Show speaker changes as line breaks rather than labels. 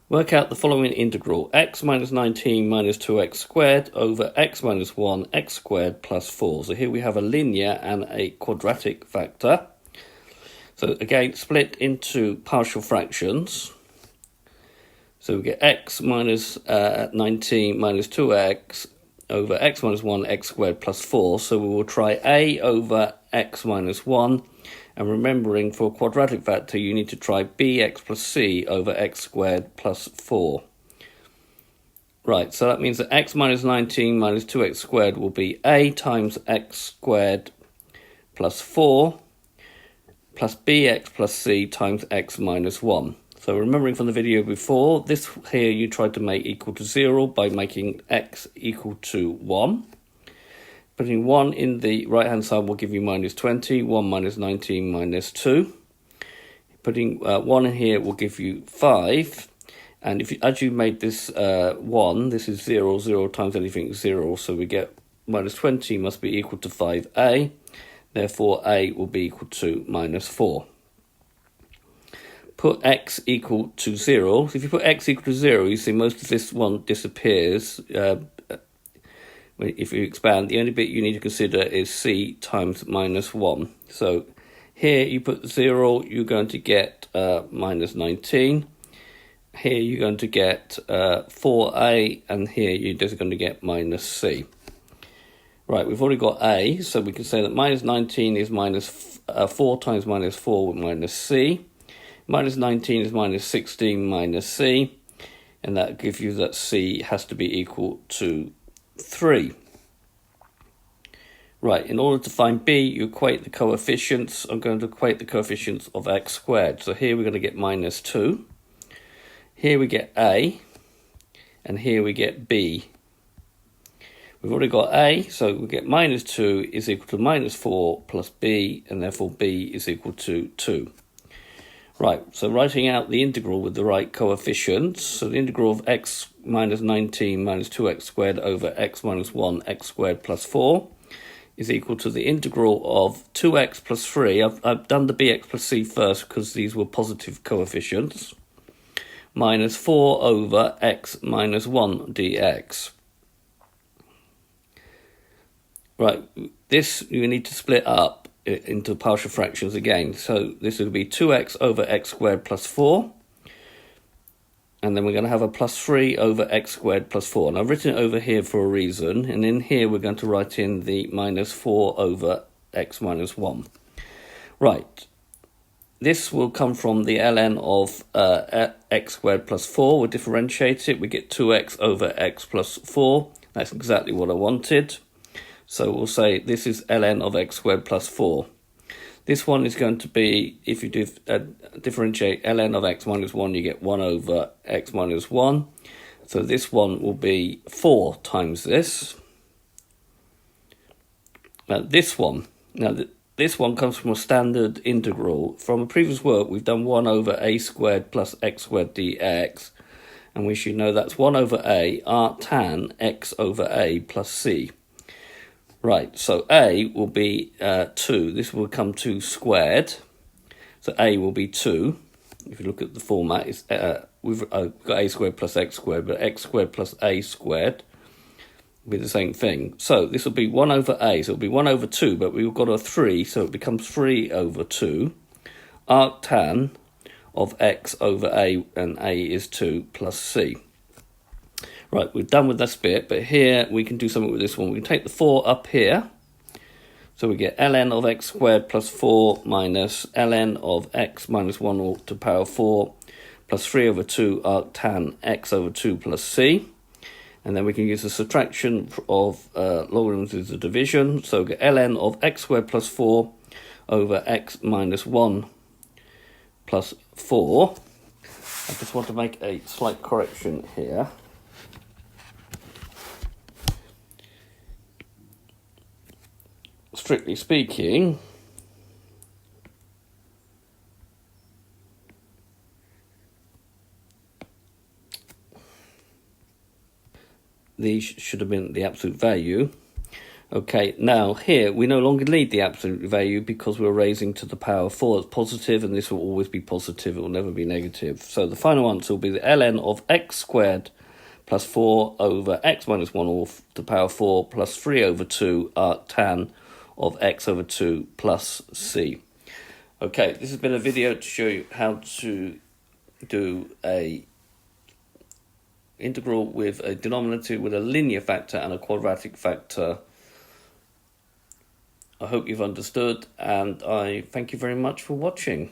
Work out the following integral: x minus 19 minus 2x squared over x minus 1 x squared plus 4. So here we have a linear and a quadratic factor. So again, split into partial fractions. So we get x minus 19 minus 2x over x minus 1 x squared plus 4. So we will try a over x minus 1. And remembering, for a quadratic factor, you need to try bx plus c over x squared plus 4. Right, so that means that x minus 19 minus 2x squared will be a times x squared plus 4 plus bx plus c times x minus 1. So remembering from the video before, this here you tried to make equal to 0 by making x equal to 1. Putting 1 in the right-hand side will give you minus 20, 1 minus 19 minus 2. Putting 1 in here will give you 5. And if you, as you made this 1, this is 0, 0 times anything is 0. So we get minus 20 must be equal to 5a. Therefore, a will be equal to minus 4. Put x equal to 0. So if you put x equal to 0, you see most of this one disappears. If you expand, the only bit you need to consider is c times minus 1. So here you put 0, you're going to get minus 19. Here you're going to get 4a, and here you're just going to get minus c. Right, we've already got a, so we can say that minus 19 is minus 4 times minus 4 with minus c. Minus 19 is minus 16 minus c, and that gives you that c has to be equal to 3. Right, in order to find b, you equate the coefficients. I'm going to equate the coefficients of x squared. So here we're going to get minus 2. Here we get a, and here we get b. We've already got a, so we get minus 2 is equal to minus 4 plus b, and therefore b is equal to 2. Right, so writing out the integral with the right coefficients. So the integral of x minus 19 minus 2x squared over x minus 1 x squared plus 4 is equal to the integral of 2x plus 3. I've done the bx plus c first because these were positive coefficients. Minus 4 over x minus 1 dx. Right, this you need to split up into partial fractions again. So this will be 2x over x squared plus 4. And then we're going to have a plus 3 over x squared plus 4. And I've written it over here for a reason. And in here we're going to write in the minus 4 over x minus 1. Right. This will come from the ln of x squared plus 4. We'll differentiate it. We get 2x over x plus 4. That's exactly what I wanted. So we'll say this is ln of x squared plus 4. This one is going to be, if you do differentiate ln of x minus 1, you get 1 over x minus 1. So this one will be 4 times this. Now this one comes from a standard integral. From a previous work, we've done 1 over a squared plus x squared dx. And we should know that's 1 over a arctan x over a plus c. Right, so a will be 2. This will become 2 squared. So a will be 2. If you look at the format, it's, we've got a squared plus x squared, but x squared plus a squared will be the same thing. So this will be 1 over a, so it'll be 1 over 2, but we've got a 3, so it becomes 3 over 2. Arctan of x over a, and a is 2 plus c. Right, we're done with this bit, but here we can do something with this one. We can take the 4 up here. So we get ln of x squared plus 4 minus ln of x minus 1 all to the power 4 plus 3 over 2 arctan x over 2 plus c. And then we can use the subtraction of logarithms as a division. So we get ln of x squared plus 4 over x minus 1 plus 4. I just want to make a slight correction here. Strictly speaking, these should have been the absolute value. Okay, now here we no longer need the absolute value because we're raising to the power of 4. It's positive, and this will always be positive. It will never be negative. So the final answer will be the ln of x squared plus 4 over x minus 1 all to the power of 4 plus 3 over 2 tan of x over 2 plus c. Okay, this has been a video to show you how to do a integral with a denominator with a linear factor and a quadratic factor. I hope you've understood, and I thank you very much for watching.